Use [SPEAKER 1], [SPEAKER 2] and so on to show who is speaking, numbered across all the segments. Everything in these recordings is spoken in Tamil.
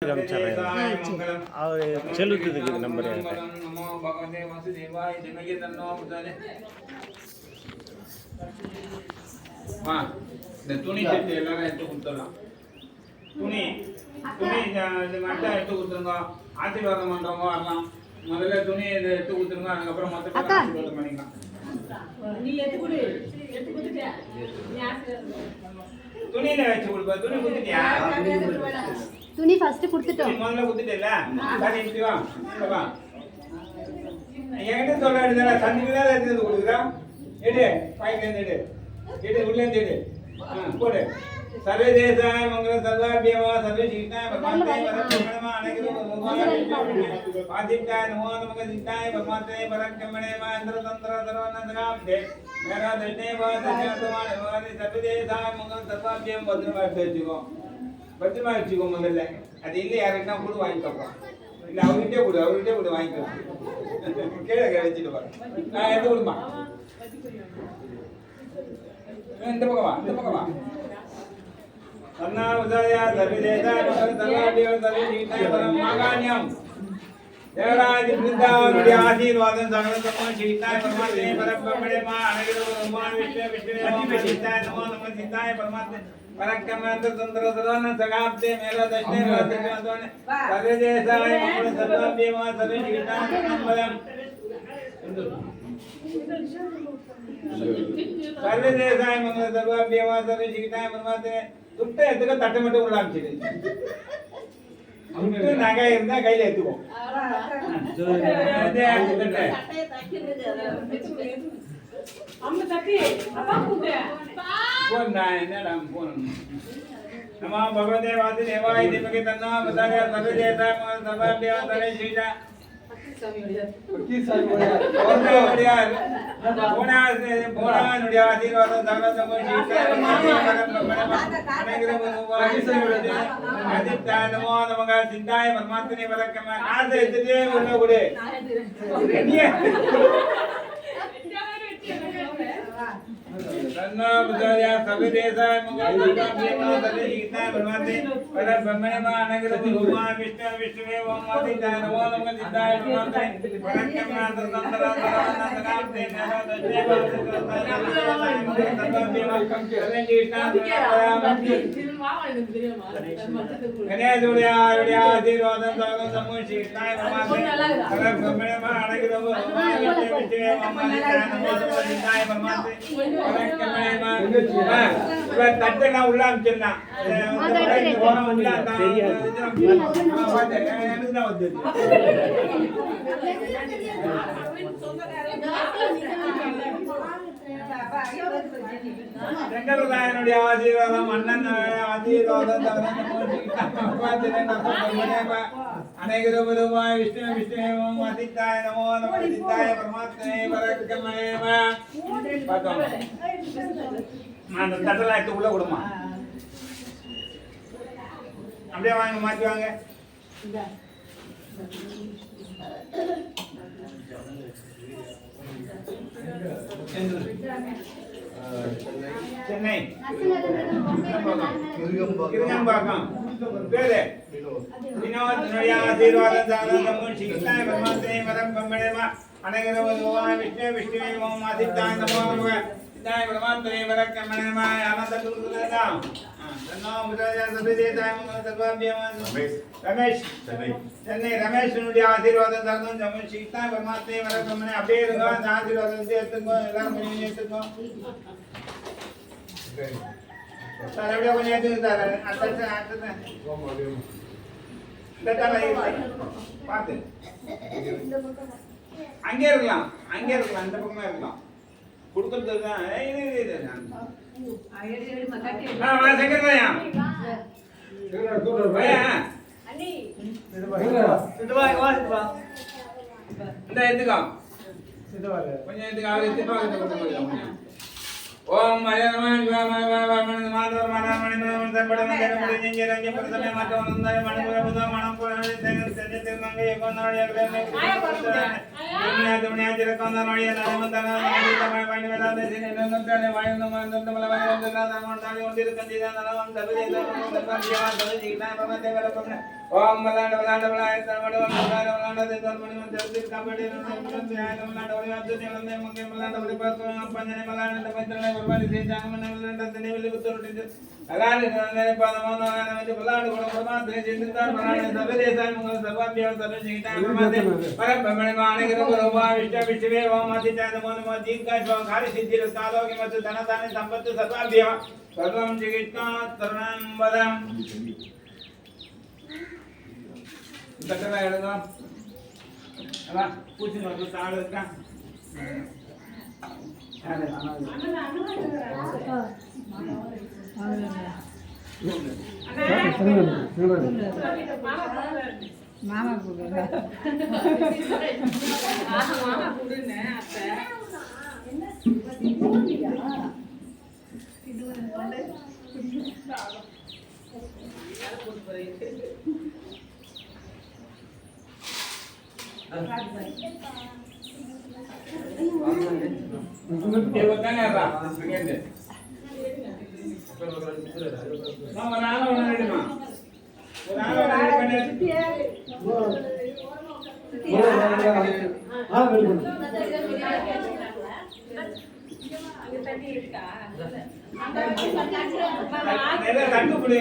[SPEAKER 1] அவர் செலுத்துறதுக்கு நம்பர்
[SPEAKER 2] இந்த துணி செட்டு எல்லாரும் எடுத்து கொடுத்துடலாம். துணி துணி இந்த மட்டும் எடுத்து கொடுத்துருங்க. ஆசீர்வாதம் பண்றவங்க வரலாம். முதல்ல துணி இதை எடுத்து கொடுத்துருங்க. அதுக்கப்புறம் மொத்த ஆசீர்வாதம் பண்ணிக்கலாம். துணியில வச்சு கொடுப்பா. துணி கொடுத்துட்டியா?
[SPEAKER 3] துணி ஃபர்ஸ்ட் கொடுத்துட்டோம்.
[SPEAKER 2] முதல்ல கொடுத்துட்டேல. சரி இப்படி வா. வா. என்கிட்ட சொல்ல வேண்டியதா சந்திக்கு தான் எடுத்து கொடுக்குறா. எடு பாய்க்கு எடு. எடு உள்ள எடு. போடு. சர்வதேசாய மங்கள சர்வாபியமா சர்வசீட்டாய பரமாத்மே பரபிரம்மணமா அனைகிரும் ஆதித்யாய நமோ நமக சித்தாய பரமாத்மே பரபிரம்மணமா இந்திரதந்திர சர்வநந்தனாப்தே மேரா தஷ்ணே வா தஷ்ணாத்மான வாரி சர்வதேசாய மங்கள சர்வாபியம் பத்ரமா வச்சுக்கோ. பத்திரமா வச்சுக்கோ. முதல்ல அது இல்லை யாருன்னா கூட வாங்கிக்கப்பா. இல்லை அவர்கிட்டே கொடு வாங்கிக்கோ. கீழே வச்சுட்டு வா. நான் எடுத்து கொடுமா. இந்த பக்கமா அண்ணாவதாயா சர்வதேசாய சர்வாபியம் சர்வசீட்டாய பரமாகாண்யம் தேவராஜ பிருந்தாவனுடைய ஆசீர்வாதம் சகலதமோ சீட்டாய பரமாத்மே பரபிரம்மணமா அனைகிரும் விஷ்ணு சீட்டாய நமோ நம சீட்டாய பரமாத்மே பரக்கமேந்திர தந்திர சர்வன சகாப்தே மேல தஷ்ணே ராஜ்யவாதன சர்வதேசாய மங்கள சர்வாபியமா சர்வசீட்டாய பரமாத்மே சர்வதேசாய மங்கள சர்வாபியமா சர்வசீட்டாய பரமாத்மே துட்டை எடுத்துக்க தட்டை மட்டும் உள்ள அமைச்சிடு. துட்டு நகை இருந்தா கையில எடுத்துக்கோ. நம பகவதே வாசுதேவாய தீமகி தன்னோ பிரச்சோதயாத். சர்வதேசாய சர்வாபியமா சர்வசீட்டாய போனானுடைய ஆசீர்வாதம் சகலதமோ சீட்டாய நமோ நமக சித்தாய பரமாத்மனே பரக்கம ஆசை எடுத்துட்டே உள்ள கொடு. சர்வதேசாய மங்கள சர்வாபியமா சர்வசீட்டாய பரமாத்மே பரபிரம்மணமா அனைகிரும் விஷ்ணு விஷ்ணுவே ஓம் ஆதித்யாய நமோ நமக சித்தாய பரமாத்மே பரக்கம தந்திர சர்வநந்தனாப்தே மேரா தஷ்ணே வா கணேசுடைய ஆசீர்வாதம் சகலதமோ சீட்டாய பரமாத்மே பரபிரம்மணமா அனைகிரும் விஷ்ணுவே ஓம் ஆதித்யாய நமோ நமக சித்தாய பரமாத்மே தட்டெல்லாம் உள்ள அமைச்சிடலாம். சங்கரதாயனுடைய ஆசீர்வாதம் அண்ணன் ஆசீர்வாதம் அனைகிரும் விஷ்ணு விஷ்ணுவேவம் ஆதித்யாய நமோ நம சித்தாய பரமாத்மே பரக்கமேவ. பார்த்தோம். அந்த தட்டெல்லாம் எடுத்து உள்ள கொடுமா. அப்படியே வாங்க மாற்றி வாங்க. சென்னை கிருங்கம்பாக்கம் பேரு வினோதனுடைய ஆசீர்வாதம் சகலதமோ சீட்டாய பரமாத்மே பரபிரம்மணமா அனைகிரும் விஷ்ணு விஷ்ணுவே ஓம் ஆதித்யாய நமோ நமக சித்தாய பரமாத்மே பரபிரம்மணமா ஆனந்த குருகுலம் ரமேஷ் சென்னை ரமேஷனுடைய ஆசீர்வாதம் தரணும். ஜம்மு சீதா பரமாத்மே வரப்பிரமணே அப்படியே இருங்க. அந்த ஆசீர்வாதத்தை எடுத்துக்கோ. எல்லாரும் கொஞ்சம் எடுத்துக்கோ சார். எப்படியோ கொஞ்சம் எடுத்துங்க சார். பார்த்து அங்கே இருக்கலாம். அந்த பக்கமா இருக்கலாம். கொடுக்கறது தான் ஓம் மாதவ திருமங்கை கொண்டாடிய கொண்டாடிய ஓம் மலாண்ட மலாண்ட மலாய தமிழ் மலாண்ட மலாண்ட தர்மணி மந்திரத்தில் கபடி மலாண்ட ஒளிவாத்து நிலந்தை முக்கிய மலாண்ட ஒளிபார்த்து பஞ்சனை மலாண்ட பத்திரனை ஒருவாரி செய்தாங்க மலாண்ட திணைவில் புத்தருட்டு அகாலி பாதமான மலாண்ட குணமாத்திரை செய்தார் மலாண்ட சர்வதேசாய் முகல் சர்வாபியால் சர்வ செய்தார் பரம்பமணி மாநகர குருவா விஷ்ணு விஷ்ணுவே ஓமாதி சாதமோனமோ தீர்க்காய் காரி சித்திர காலோகி மற்றும் தனதானி சம்பத்து சர்வாபியா சர்வம் ஜெகித்மா தருணம் வதம் தட்டலாம் எடுங்க அதான் பூச்சி நோக்கு தாள் இருக்கா
[SPEAKER 4] மாமா கூடுங்க மாமா கூடுங்க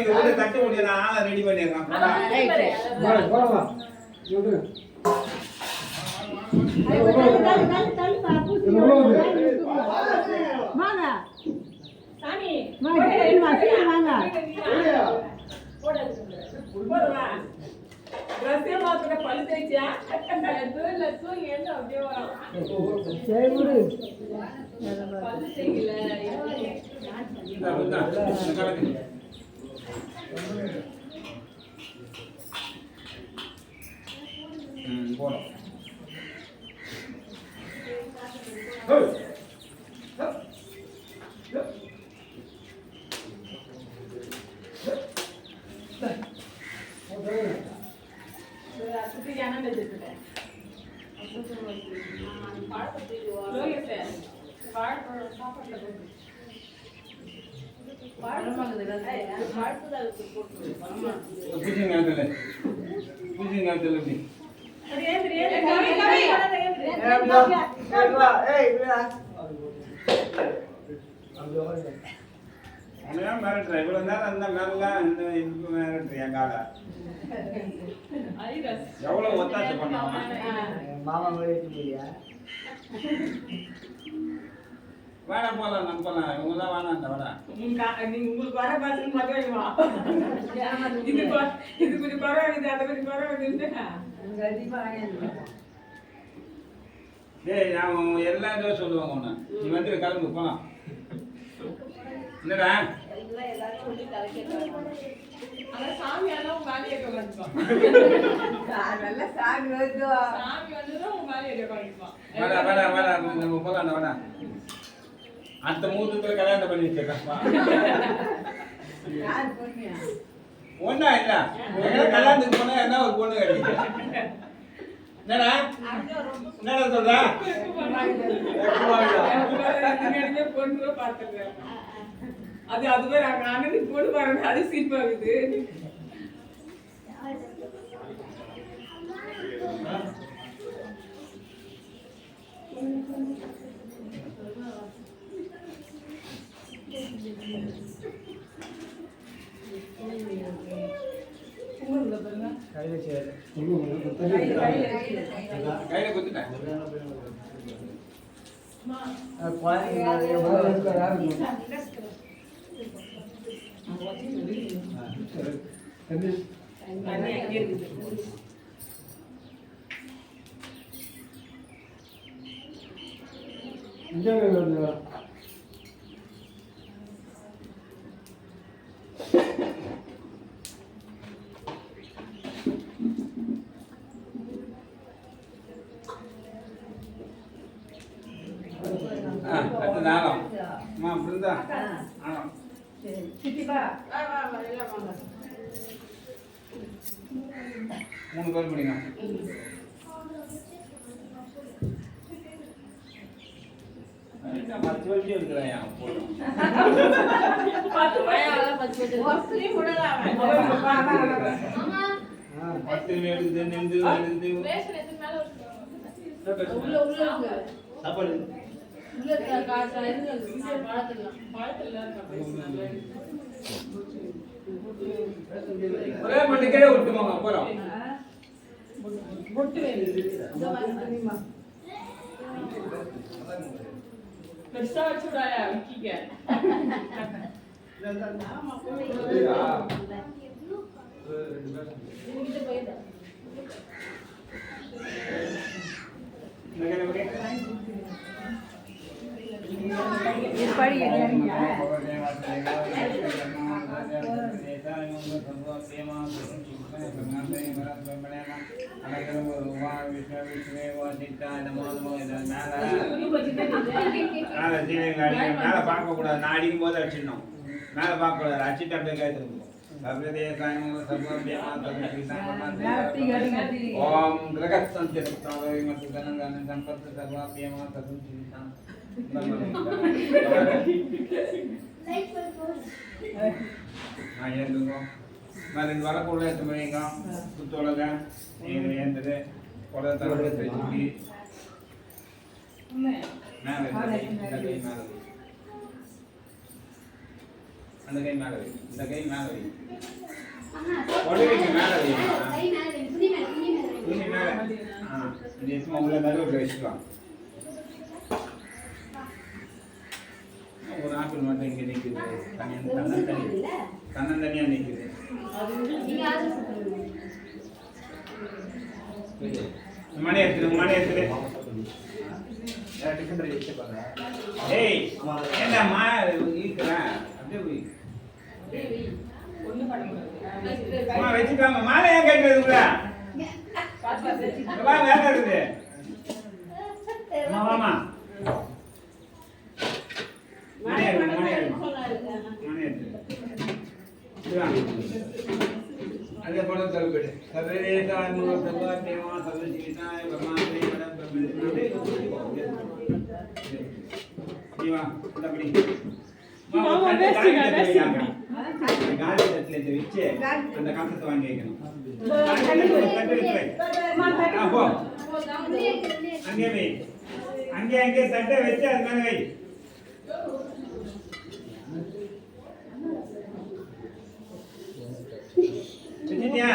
[SPEAKER 4] அத்தை
[SPEAKER 2] தட்டு முடியல ஆளை ரெடி பண்ணிடுறான் போறோம் இவ்வளவு நேரம் அந்த மேலாம் இந்த மிரட்டு எங்கால எவ்வளவு ஒத்தாசை பண்ணாம
[SPEAKER 5] மாமா போயியா
[SPEAKER 2] வேணா போலாம் நம்ம போலாம் இவங்க தான் வேணாம் வேணாம்
[SPEAKER 4] நீங்க உங்களுக்கு வர பாசம் மதுரைவா இது கொஞ்சம் பரவாயில்லை அதை கொஞ்சம் பரவாயில்லை
[SPEAKER 2] டேய் நான் எல்லா இதுவும் சொல்லுவாங்க உன்னை நீ வந்து கிளம்பு போலாம் என்னடா
[SPEAKER 4] சாமியெல்லாம் உங்க வேலையை சாமி வந்து உங்க வேலையை
[SPEAKER 2] நம்ம போலாம் வேணா அந்த மூத்தத்துல கல்யாணம் பண்ணி வச்சிருக்கா ஒண்ணா இல்ல கல்யாணத்துக்கு போனா என்ன ஒரு பொண்ணு கிடைக்குது என்னடா என்னடா சொல்ற
[SPEAKER 4] பொண்ணு பார்த்துருக்கேன் அதுவே அண்ணனுக்கு போட்டு பாருங்க அது சிரிப்பாகுது
[SPEAKER 2] கையில குத்துட்டேன் அடுத்த நாளம் பிருந்தா 3 பேர் முடிங்க. பத்து வண்டி எடுக்கிறேன் போதும்.
[SPEAKER 4] ஒருத்தரையும் விடலாம்.
[SPEAKER 3] ஆமா.
[SPEAKER 2] 10 எடுத்து நின்று எடுத்து
[SPEAKER 4] ரேஷன் எத்தனை மேல வச்சுருவாங்க?
[SPEAKER 3] உள்ள இருக்கு.
[SPEAKER 1] சாப்பாடு
[SPEAKER 3] உள்ள இருக்க காசு இருக்கு. பழத்தலாம்.
[SPEAKER 4] பழத்துல பேசுனாங்க.
[SPEAKER 2] ஒரே மட்டும் கீழே விட்டுமாங்க அப்புறம்
[SPEAKER 4] பொட்டு பெருசா வச்சு விடாயா விக்கிக்க.
[SPEAKER 2] மேல பார்க்க கூடாது. நான் அடிக்கும் போது அடிச்சிடணும். மேல பார்க்க கூடாது. அடிச்சுட்டு அப்படியே கேட்டு ஓம் கிரகத்தம் சிறுத்தாவை மற்றும் தனங்கான சம்பத்து சர்வாபியமா சதும் சிரித்தான் ரெண்டு வரக்குள்ள எடுத்து வைங்க. சுத்தொழக ஏந்தது கொடை தரப்பு வச்சுக்கி மேலே அந்த கை மேலே வை. இந்த கை மேலே வை. கொடைக்கு மேலே வை.
[SPEAKER 3] கை மேல வை. துணி மேல வை.
[SPEAKER 2] துணி மேலே. இது சும்மா உள்ள நடுவில் வச்சுக்கலாம். ஒரு ஆப்பிள் மட்டும் இங்கே நிற்குது. தன்னந்தனியாக நிற்குது.
[SPEAKER 3] நீங்க ஆர்டர் பண்ணுங்க.
[SPEAKER 2] மணி எடுத்துரு. ஏய் ஏண்டாம்மா இருக்கிறேன் அப்படியே போய்
[SPEAKER 4] ஒண்ணும் பண்ண முடியாது.
[SPEAKER 2] அம்மா வச்சுக்காம மாலை ஏன் கேட்கறதுக்குள்ள வேலை இருக்குது. வாமா மணி எடுத்து அதே போல தருப்படு சர்வேதாய் மூல சர்வாத்மேவா சர்வஜீவிதாய பிரம்மாண்டே பரம் பிரம்மேஸ்வரே ஜீவா தபடி மாமா காலி தட்ல வெச்சு அந்த காசத்தை வாங்கி வைக்கணும். அப்போ அங்கே வை. அங்கே தட்டை வச்சு அது மேல வை. வச்சிட்டியா?